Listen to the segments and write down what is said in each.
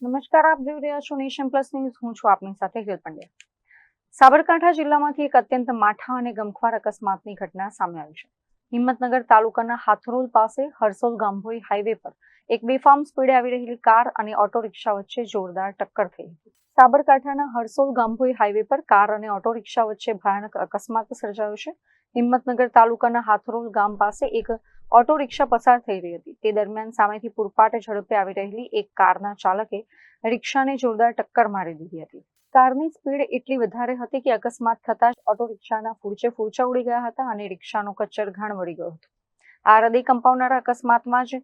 નમસ્કાર, આપ જોઈ રહ્યા છો નેશન પ્લસ ન્યૂઝ. હું છું આપની સાથે હિલ પંડ્યા. સાબરકાંઠા જિલ્લામાંથી એક અત્યંત માઠા અને ગમખ્વાર અકસ્માતની ઘટના સામે આવી છે. હિંમતનગર તાલુકાના હાથરોલ પાસે હરસોલ ગાંભોઈ હાઈવે પર એક બેફામ સ્પીડે આવી રહેલી કાર અને ઓટો રિક્ષા વચ્ચે જોરદાર ટક્કર થઈ હતી. સાબરકાંઠાના હરસોલ ગાંભોઈ હાઈવે પર કાર અને ઓટો રિક્ષા વચ્ચે ભયાનક અકસ્માત સર્જાયો છે. હિંમતનગર તાલુકાના હાથરોલ ગામ પાસે એક ઓટો રિક્ષા પસાર થઈ રહી હતી. તે દરમિયાન સામેથી પૂરપાટ ઝડપે આવી રહેલી એક કારના ચાલકે રિક્ષાને જોરદાર ટક્કર મારી દીધી હતી. કારની સ્પીડ એટલી વધારે હતી કે અકસ્માત થતાં જ ઓટો રિક્ષાના ફૂંચા ઉડી ગયા હતા અને રિક્ષાનો કચ્ચરઘાણ વળી ગયો હતો. આ હૃદય કંપાવનારા અકસ્માતમાં જ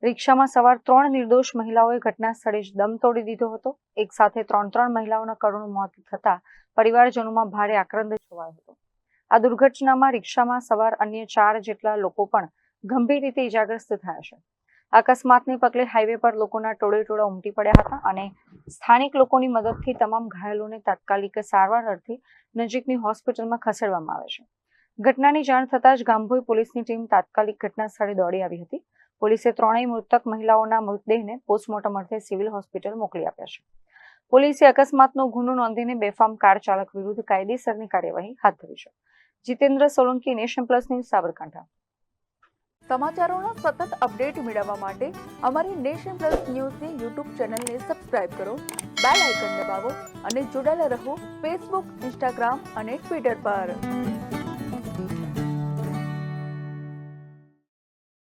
રિક્ષામાં સવાર 3 નિર્દોષ મહિલાઓએ ઘટના સ્થળે જ દમ તોડી દીધો હતો. એક સાથે ત્રણ મહિલાઓના કરુણ મોત થતા પરિવારજનોમાં ભારે આક્રંદ છવાયો હતો. આ દુર્ઘટનામાં રિક્ષામાં સવાર અન્ય 4 જેટલા લોકો પણ ગંભીર રીતે ઇજાગ્રસ્ત થયા છે. અકસ્માતને પગલે હાઈવે પર લોકોના ટોળે ઉમટી પડ્યા હતા અને સ્થાનિક લોકોની મદદથી તમામ ઘાયલોને તાત્કાલિક સારવાર અર્થે નજીકની હોસ્પિટલમાં ખસેડવામાં આવે છે. ઘટનાની જાણ થતાં જ ગાંભોઈ પોલીસની ટીમ તાત્કાલિક ઘટના સ્થળે દોડી આવી હતી. પોલીસે ત્રણેય મૃતક મહિલાઓના મૃતદેહને પોસ્ટમોર્ટમ અર્થે સિવિલ હોસ્પિટલ મોકલી આપ્યા છે. પોલીસે અકસ્માતનો ગુનો નોંધીને બેફામ કાર ચાલક વિરુદ્ધ કાયદેસરની કાર્યવાહી હાથ ધરી છે. Jitendra Solanki, Nation Plus News, Sabarkantha. સમાચારોના સતત અપડેટ મેળવવા માટે અમારી નેશન પ્લસ ન્યૂઝની યુટ્યુબ ચેનલને સબસ્ક્રાઇબ કરો, બેલ આઇકન દબાવો અને જોડાયેલા રહો ફેસબુક, ઇન્સ્ટાગ્રામ અને ટ્વિટર પર.